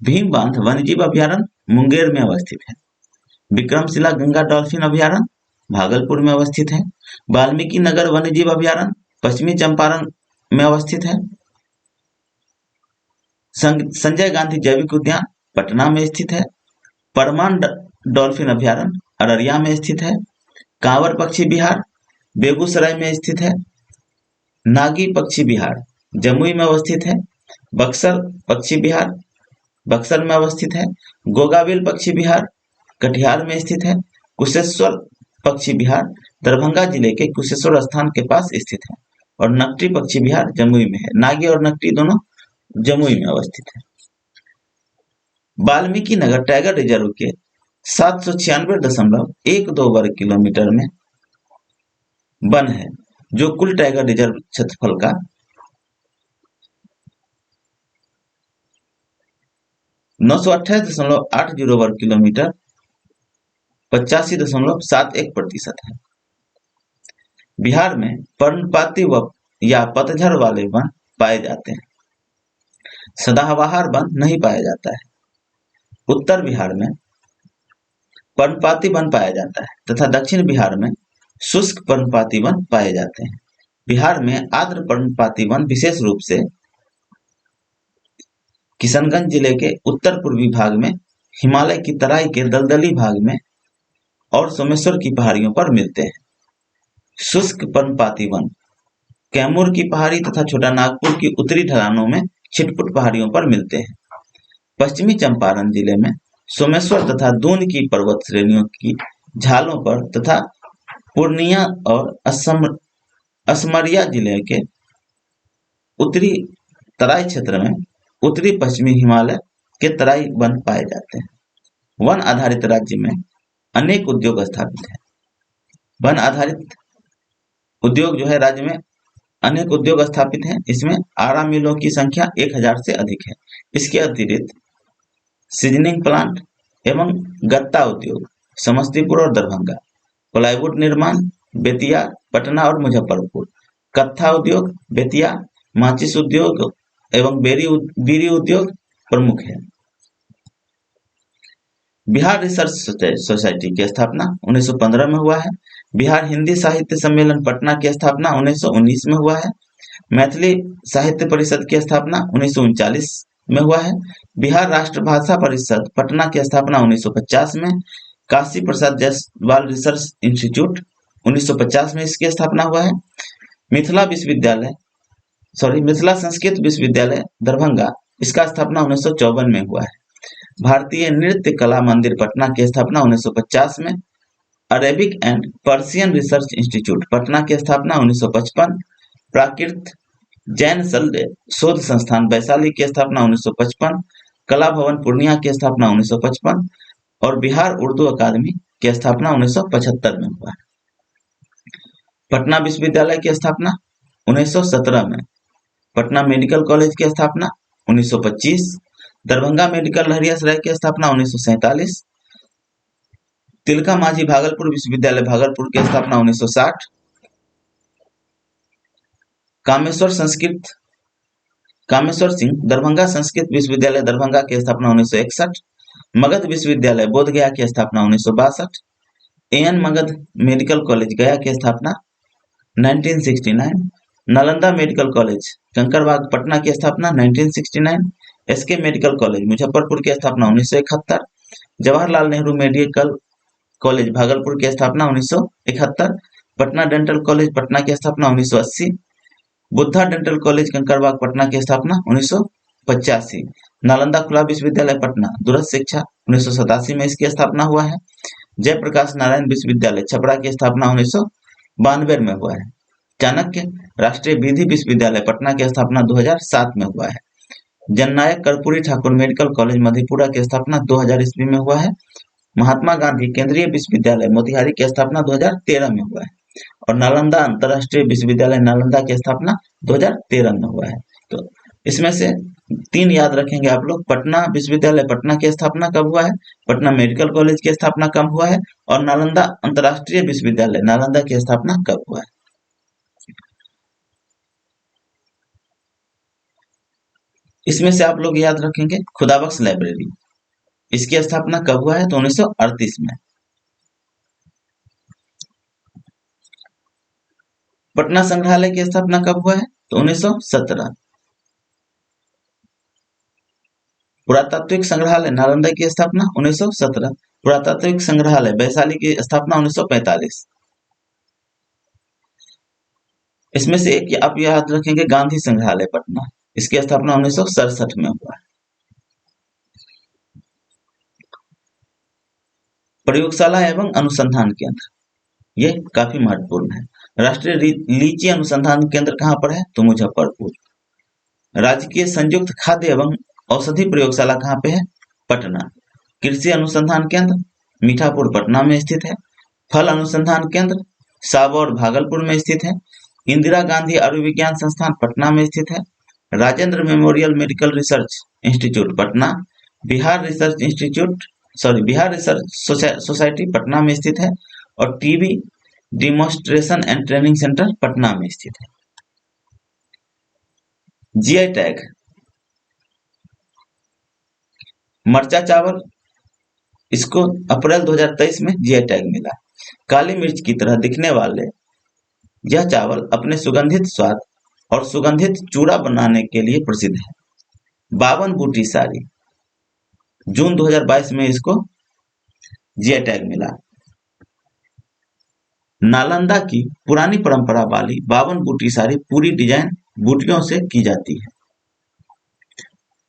भीम बांध वन्यजीव अभयारण्य मुंगेर में अवस्थित है। विक्रमशिला गंगा डॉल्फिन अभयारण्य भागलपुर में अवस्थित है। वाल्मीकि नगर वन्यजीव अभयारण्य पश्चिमी चंपारण में अवस्थित है। संजय गांधी जैविक उद्यान पटना में स्थित है। परमान डॉल्फिन अभयारण्य अररिया में स्थित है। कांवर पक्षी विहार बेगूसराय में स्थित है। नागी पक्षी विहार जमुई में अवस्थित है। बक्सर पक्षी विहार बक्सर में अवस्थित है। गोगाबिल पक्षी विहार कटिहार में स्थित है। कुशेश्वर पक्षी विहार दरभंगा जिले के कुशेश्वर स्थान के पास स्थित है। और नकटी पक्षी विहार जमुई में है। नागी और नकटी दोनों जमुई में अवस्थित है। वाल्मीकि नगर टाइगर रिजर्व के 796.12 वर्ग किलोमीटर में वन है, जो कुल टाइगर रिजर्व क्षेत्रफल का 928.80 वर्ग किलोमीटर 85.71% है। बिहार में पर्णपाती व या पतझड़ वाले वन पाए जाते हैं। सदाबहार वन नहीं पाया जाता है। उत्तर बिहार में पर्णपाती वन पाया जाता है तथा दक्षिण बिहार में शुष्क पर्णपाती वन पाए जाते हैं। बिहार में आर्द्र पर्णपाती वन विशेष रूप से किशनगंज जिले के उत्तर पूर्वी भाग में, हिमालय की तराई के दलदली भाग में और सोमेश्वर की पहाड़ियों पर मिलते हैं। शुष्क पर्णपाती वन कैमूर की पहाड़ी तथा छोटा नागपुर की उत्तरी ढलानों में छिटपुट पहाड़ियों पर मिलते हैं। पश्चिमी चंपारण जिले में सोमेश्वर तथा दून की पर्वत श्रेणियों की झालों पर तथा पूर्णिया और असमरिया जिले के उत्तरी तराई क्षेत्र में उत्तरी पश्चिमी हिमालय के तराई वन पाए जाते हैं। वन आधारित राज्य में अनेक उद्योग स्थापित हैं। वन आधारित उद्योग जो है राज्य में अनेक उद्योग स्थापित हैं। इसमें आरा मिलों की संख्या 1000 से अधिक है। इसके अतिरिक्त सीजनिंग प्लांट एवं गत्ता उद्योग समस्तीपुर और दरभंगा, प्लाईवुड निर्माण बेतिया, पटना और मुजफ्फरपुर, कत्था उद्योग बेतिया, माचिस उद्योग एवं बीड़ी उद्योग प्रमुख है। बिहार रिसर्च सोसाइटी की स्थापना 1915 में हुआ है। बिहार हिंदी साहित्य सम्मेलन पटना की स्थापना 1919 में हुआ है। मैथिली साहित्य परिषद की स्थापना 1939 में हुआ है। बिहार राष्ट्रभाषा परिषद पटना की स्थापना 1950 में। काशी प्रसाद जायसवाल रिसर्च इंस्टीट्यूट 1950 में इसकी स्थापना हुआ है। मिथिला संस्कृत विश्वविद्यालय दरभंगा, इसका स्थापना 1954 में हुआ है। भारतीय नृत्य कला मंदिर पटना की स्थापना 1950 में। Arabic and Persian research institute Patna की स्थापना 1955। प्राकृत जैन शोध संस्थान वैशाली की स्थापना 1955। कला भवन पूर्णिया की स्थापना 1955 और बिहार उर्दू अकादमी की स्थापना 1975 में हुआ है। पटना विश्वविद्यालय की स्थापना 1917 में। पटना मेडिकल कॉलेज की स्थापना 1925। दरभंगा मेडिकल लहरियासराय की स्थापना 1947। तिलका मांझी भागलपुर विश्वविद्यालय भागलपुर की स्थापना 1960। कामेश्वर सिंह दरभंगा संस्कृत विश्वविद्यालय दरभंगा की स्थापना 1961। मगध विश्वविद्यालय बोधगया की स्थापना 1962। एएन मगध मेडिकल कॉलेज गया की स्थापना 1969। नालंदा मेडिकल कॉलेज कंकड़बाग पटना की स्थापना 1969। एसके मेडिकल कॉलेज मुजफ्फरपुर की स्थापना 1971। जवाहरलाल नेहरू मेडिकल कॉलेज भागलपुर की स्थापना 1971। पटना डेंटल कॉलेज पटना की स्थापना 1980। बुद्धा डेंटल कॉलेज कंकड़बाग पटना की स्थापना 1985। नालंदा खुला विश्वविद्यालय पटना दूरस्थ शिक्षा 1987 में इसकी स्थापना हुआ है। जयप्रकाश नारायण विश्वविद्यालय छपरा की स्थापना 1992 में हुआ है। चाणक्य राष्ट्रीय विधि विश्वविद्यालय पटना की स्थापना 2007 में हुआ है। जननायक कर्पूरी ठाकुर मेडिकल कॉलेज मधेपुरा की स्थापना 2000 ईस्वी में हुआ है। महात्मा गांधी केंद्रीय विश्वविद्यालय मोतिहारी की स्थापना 2013 में हुआ है और नालंदा अंतरराष्ट्रीय विश्वविद्यालय नालंदा की स्थापना 2013 में हुआ है। तो इसमें से 3 याद रखेंगे आप लोग। पटना विश्वविद्यालय पटना की स्थापना कब हुआ है, पटना मेडिकल कॉलेज की स्थापना कब हुआ है और नालंदा अंतरराष्ट्रीय विश्वविद्यालय नालंदा की स्थापना कब हुआ है। इसमें से आप लोग याद रखेंगे खुदाबख्श लाइब्रेरी, इसकी स्थापना कब हुआ है? तो 1938 में। पटना संग्रहालय की स्थापना कब हुआ है? तो 1917। पुरातात्विक संग्रहालय नालंदा की स्थापना 1917। पुरातात्विक संग्रहालय वैशाली की स्थापना 1945। इसमें से एक आप याद रखेंगे गांधी संग्रहालय पटना, इसकी स्थापना 1967 में हुआ है। प्रयोगशाला एवं अनुसंधान केंद्र, ये काफी महत्वपूर्ण है। राष्ट्रीय लीची अनुसंधान केंद्र कहाँ पर है? तो मुजफ्फरपुर। राजकीय संयुक्त खाद्य एवं औषधि प्रयोगशाला कहाँ पे है? पटना। कृषि अनुसंधान केंद्र मीठापुर पटना में स्थित है। फल अनुसंधान केंद्र साबौर भागलपुर में स्थित है। इंदिरा गांधी आयुर्विज्ञान संस्थान पटना में स्थित है। Rajendra memorial medical research institute Patna. Bihar research society Patna में स्थित है। और TB demonstration and training centre Patna में स्थित है। जीआई टैग, मरचा चावल, इसको अप्रैल 2023 में जीआई टैग मिला। काली मिर्च की तरह दिखने वाले यह चावल अपने सुगंधित स्वाद और सुगंधित चूड़ा बनाने के लिए प्रसिद्ध है। 52 बूटी साड़ी, जून 2022 में इसको जीआई टैग मिला। नालंदा की पुरानी परंपरा वाली 52 बूटी साड़ी पूरी डिजाइन बूटियों से की जाती है।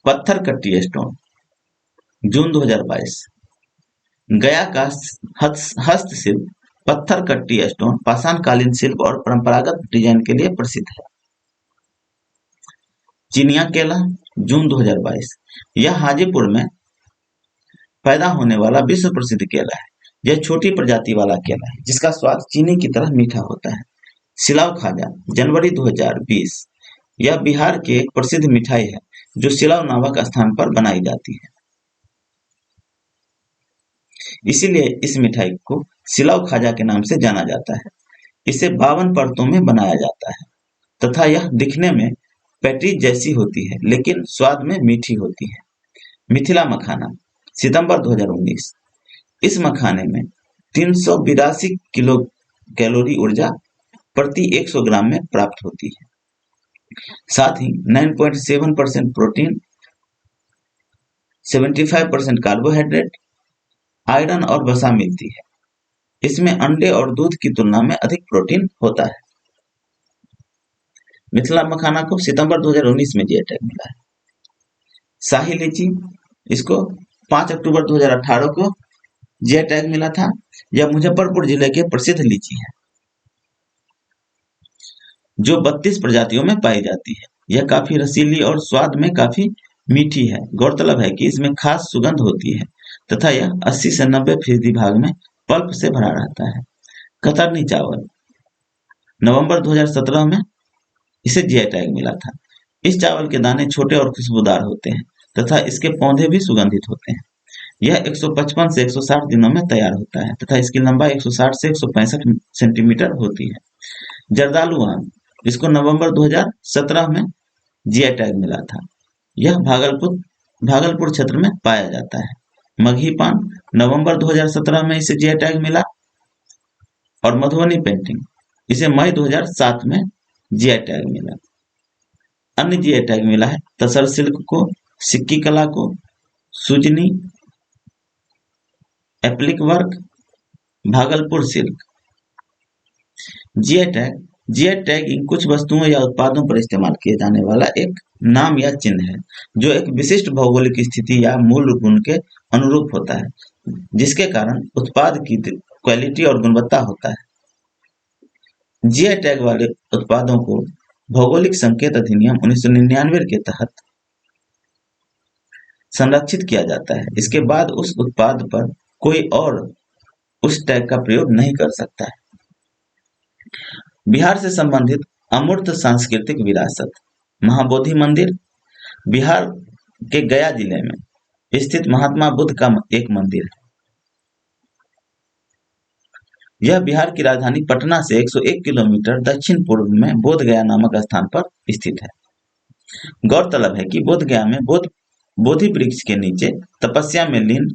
पत्थर कट्टी स्टोन, जून 2022। गया का हस्तशिल्प पत्थर कट्टी स्टोन पाषाणकालीन शिल्प और परंपरागत डिजाइन के लिए प्रसिद्ध है। चिनिया केला, जून 2022। यह हाजीपुर में पैदा होने वाला विश्व प्रसिद्ध केला है। यह छोटी प्रजाति वाला केला है जिसका स्वाद चीनी की तरह मीठा होता है। सिलाव खाजा, जनवरी 2020। यह बिहार की एक प्रसिद्ध मिठाई है जो सिलाव नामक स्थान पर बनाई जाती है, इसीलिए इस मिठाई को सिलाव खाजा के नाम से जाना जाता है। इसे 52 परतों में बनाया जाता है तथा यह दिखने में पैटीज जैसी होती है लेकिन स्वाद में मीठी होती है। मिथिला मखाना, सितंबर 2019। इस मखाने में 382 किलो कैलोरी ऊर्जा प्रति 100 ग्राम में प्राप्त होती है। साथ ही 9.7% प्रोटीन, 75% कार्बोहाइड्रेट, आयरन और वसा मिलती है। इसमें अंडे और दूध की तुलना में अधिक प्रोटीन होता है। मिथिला मखाना को सितंबर 2019 में जीआई टैग मिला है। शाही लीची, इसको 5 अक्टूबर 2018 को जीआई टैग मिला था। यह मुजफ्फरपुर जिले के प्रसिद्ध लीची है जो 32 प्रजातियों में पाई जाती है। यह काफी रसीली और स्वाद में काफी मीठी है। गौरतलब है कि इसमें खास सुगंध होती है तथा यह 80 से 90% भाग में पल्प से भरा रहता है। कतरनी चावल, नवंबर 2017 में इसे जीआई टैग मिला था। इस चावल के दाने छोटे और खुशबूदार होते हैं तथा इसके पौधे भी सुगंधित होते हैं। यह 155 से 160 दिनों में तैयार होता है तथा इसकी लंबाई 160 से 165 सेंटीमीटर होती है। जर्दालू आम, इसको नवंबर 2017 में जीआई टैग मिला था। यह भागलपुर क्षेत्र में पाया जाता है। मगही पान, नवंबर 2017 में इसे जीआई टैग मिला। और मधुबनी पेंटिंग, इसे मई 2007 में जीआई टैग मिला। अन्य जीआई टैग मिला है तसर सिल्क को, सिक्की कला को, Sujani, applique work, Bhagalpur silk. GI tagging कुछ वस्तुओं या उत्पादों पर इस्तेमाल किए जाने वाला एक नाम या चिन्ह है जो एक विशिष्ट भौगोलिक स्थिति या मूल गुण के अनुरूप होता है, जिसके कारण उत्पाद की क्वालिटी और गुणवत्ता होता है। जीआई टैग वाले उत्पादों को भौगोलिक संकेत अधिनियम 1999 के तहत संरक्षित किया जाता है। इसके बाद उस उत्पाद पर कोई और उस टैग का प्रयोग नहीं कर सकता है। बिहार से संबंधित अमूर्त सांस्कृतिक विरासत, महाबोधि मंदिर, बिहार के गया जिले में स्थित महात्मा बुद्ध का एक मंदिर है। यह बिहार की राजधानी पटना से 101 किलोमीटर दक्षिण पूर्व में बोध गया नामक स्थान पर स्थित है। गौरतलब है कि बोधगया में बोधि वृक्ष के नीचे तपस्या में लीन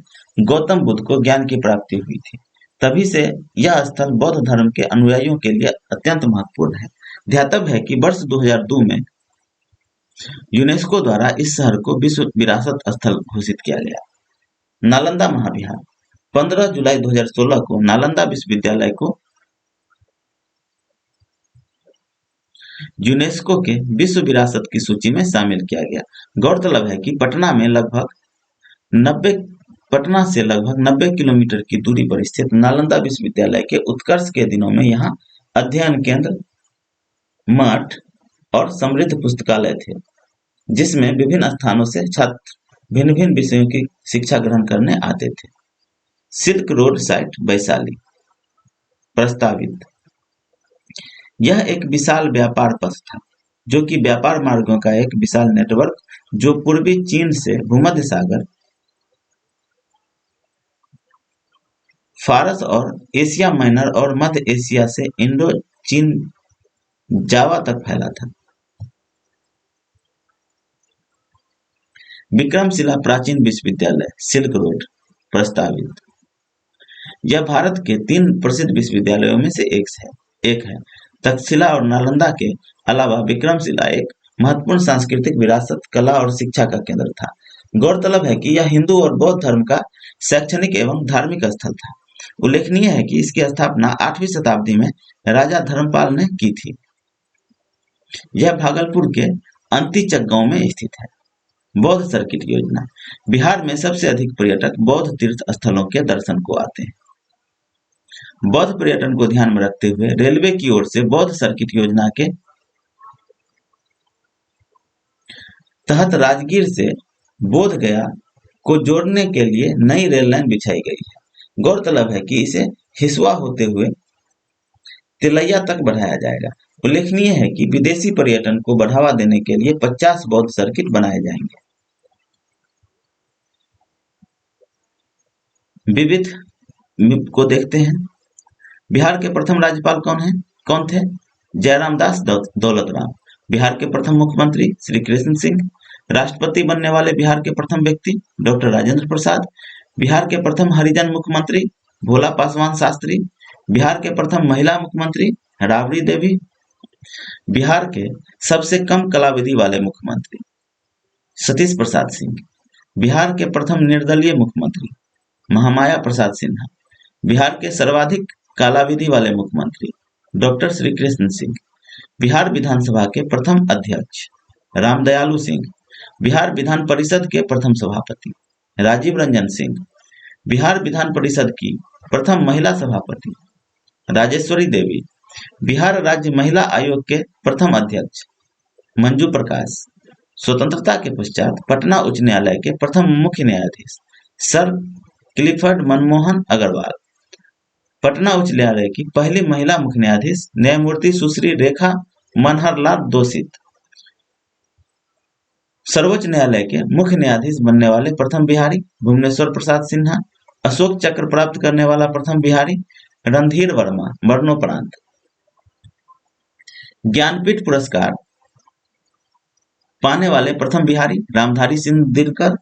गौतम बुद्ध को ज्ञान की प्राप्ति हुई थी। तभी से यह स्थल बौद्ध धर्म के अनुयायियों के लिए अत्यंत महत्वपूर्ण है। ध्यातव्य है कि वर्ष 2002 में यूनेस्को द्वारा इस शहर को विश्व विरासत स्थल घोषित किया गया। नालंदा महाविहार 15 जुलाई 2016 को नालंदा विश्वविद्यालय को यूनेस्को के विश्व विरासत की सूची में शामिल किया गया। गौरतलब है कि पटना से लगभग 90 किलोमीटर की दूरी पर स्थित नालंदा विश्वविद्यालय के उत्कर्ष के दिनों में यहाँ अध्ययन केंद्र, मठ और समृद्ध पुस्तकालय थे, जिसमें विभिन्न स्थानों से छात्र भिन्न भिन्न विषयों की शिक्षा ग्रहण करने आते थे। सिल्क रोड साइट वैशाली प्रस्तावित। यह एक विशाल व्यापार पथ था, जो कि व्यापार मार्गों का एक विशाल नेटवर्क, जो पूर्वी चीन से भूमध्य सागर, फारस और एशिया माइनर और मध्य एशिया से इंडो चीन जावा तक फैला था। विक्रमशिला प्राचीन विश्वविद्यालय सिल्क रोड प्रस्तावित। यह भारत के 3 प्रसिद्ध विश्वविद्यालयों में से एक है। तक्षशिला और नालंदा के अलावा विक्रमशिला एक महत्वपूर्ण सांस्कृतिक विरासत, कला और शिक्षा का केंद्र था। गौरतलब है कि यह हिंदू और बौद्ध धर्म का शैक्षणिक एवं धार्मिक स्थल था। उल्लेखनीय है कि इसकी स्थापना 8वीं शताब्दी में राजा धर्मपाल ने की थी। यह भागलपुर के अंतिचक गांव में स्थित है। बौद्ध सर्किट योजना। बिहार में सबसे अधिक पर्यटक बौद्ध तीर्थ स्थलों के दर्शन को आते हैं। बौद्ध पर्यटन को ध्यान में रखते हुए रेलवे की ओर से बौद्ध सर्किट योजना के तहत राजगीर से बोधगया को जोड़ने के लिए नई रेल लाइन बिछाई गई है। गौरतलब है कि इसे हिसुआ होते हुए तिलैया तक बढ़ाया जाएगा। उल्लेखनीय है कि विदेशी पर्यटन को बढ़ावा देने के लिए 50 बौद्ध सर्किट बनाए जाएंगे। विविध को देखते हैं। बिहार के प्रथम राज्यपाल कौन थे? जयराम दास दौलतराम। बिहार के प्रथम मुख्यमंत्री श्री कृष्ण सिंह। राष्ट्रपति बनने वाले बिहार के प्रथम व्यक्ति डॉक्टर राजेंद्र प्रसाद। बिहार के प्रथम हरिजन मुख्यमंत्री भोला पासवान शास्त्री। बिहार के प्रथम महिला मुख्यमंत्री राबड़ी देवी। बिहार के सबसे कम कलाविधि वाले मुख्यमंत्री सतीश प्रसाद सिंह। बिहार के प्रथम निर्दलीय मुख्यमंत्री महामाया प्रसाद सिन्हा। बिहार के सर्वाधिक कलाविधि वाले मुख्यमंत्री डॉक्टर श्री कृष्ण सिंह। बिहार विधानसभा के प्रथम अध्यक्ष रामदयालु सिंह। बिहार विधान परिषद के प्रथम सभापति राजीव रंजन सिंह। बिहार विधान परिषद की प्रथम महिला सभापति राजेश्वरी देवी। बिहार राज्य महिला आयोग के प्रथम अध्यक्ष मंजू प्रकाश। स्वतंत्रता के पश्चात पटना उच्च न्यायालय के प्रथम मुख्य न्यायाधीश सर क्लिफर्ड मनमोहन अग्रवाल। पटना उच्च न्यायालय की पहली महिला मुख्य न्यायाधीश न्यायमूर्ति सुश्री रेखा मनहरलाल दोषित। सर्वोच्च न्यायालय के मुख्य न्यायाधीश बनने वाले प्रथम बिहारी भुवनेश्वर प्रसाद सिन्हा। अशोक चक्र प्राप्त करने वाला प्रथम बिहारी रणधीर वर्मा मरणोपरांत। ज्ञानपीठ पुरस्कार पाने वाले प्रथम बिहारी रामधारी सिंह दिनकर।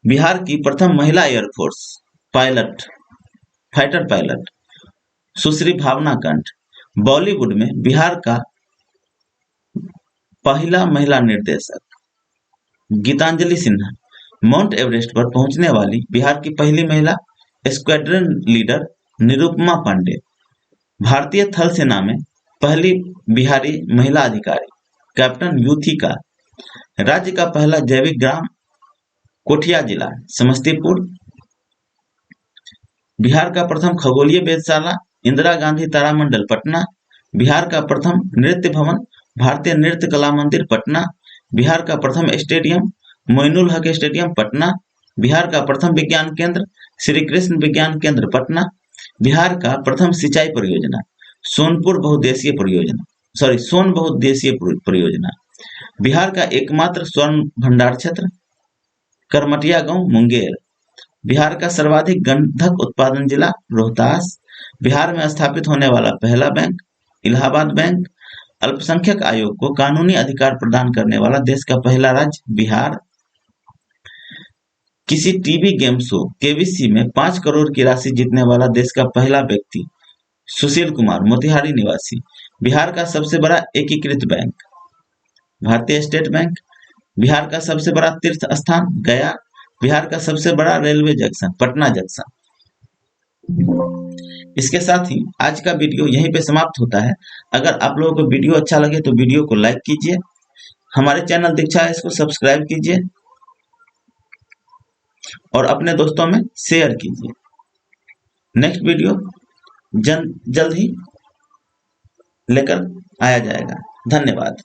बिहार की प्रथम महिला एयरफोर्स फाइटर पायलट सुश्री भावना कंठ। बॉलीवुड में बिहार का पहला महिला निर्देशक गीतांजलि सिन्हा। माउंट एवरेस्ट पर पहुंचने वाली बिहार की पहली महिला स्क्वाड्रन लीडर निरुपमा पांडे। भारतीय थल सेना में पहली बिहारी महिला अधिकारी कैप्टन युथिका। राज्य का पहला जैविक ग्राम कोठिया जिला समस्तीपुर। बिहार का प्रथम खगोलीय वेधशाला इंदिरा गांधी तारामंडल पटना। बिहार का प्रथम नृत्य भवन भारतीय नृत्य कला मंदिर पटना। बिहार का प्रथम स्टेडियम मोइनुल हक स्टेडियम पटना। बिहार का प्रथम विज्ञान केंद्र श्री कृष्ण विज्ञान केंद्र पटना। बिहार का प्रथम सिंचाई परियोजना सोन बहुउद्देशीय परियोजना। बिहार का एकमात्र स्वर्ण भंडार क्षेत्र करमटिया गांव मुंगेर। बिहार का सर्वाधिक गंधक उत्पादन जिला रोहतास। बिहार में स्थापित होने वाला पहला बैंक इलाहाबाद बैंक। अल्पसंख्यक आयोग को कानूनी अधिकार प्रदान करने वाला देश का पहला राज्य बिहार। किसी टीवी गेम शो केबीसी में 5 करोड़ की राशि जीतने वाला देश का पहला व्यक्ति सुशील कुमार, मोतिहारी निवासी। बिहार का सबसे बड़ा एकीकृत बैंक भारतीय स्टेट बैंक। बिहार का सबसे बड़ा तीर्थ स्थान गया। बिहार का सबसे बड़ा रेलवे जंक्शन पटना जंक्शन। इसके साथ ही आज का वीडियो यहीं पे समाप्त होता है। अगर आप लोगों को वीडियो अच्छा लगे तो वीडियो को लाइक कीजिए, हमारे चैनल दीक्षा इसको सब्सक्राइब कीजिए और अपने दोस्तों में शेयर कीजिए। नेक्स्ट वीडियो जल्द ही लेकर आया जाएगा। धन्यवाद।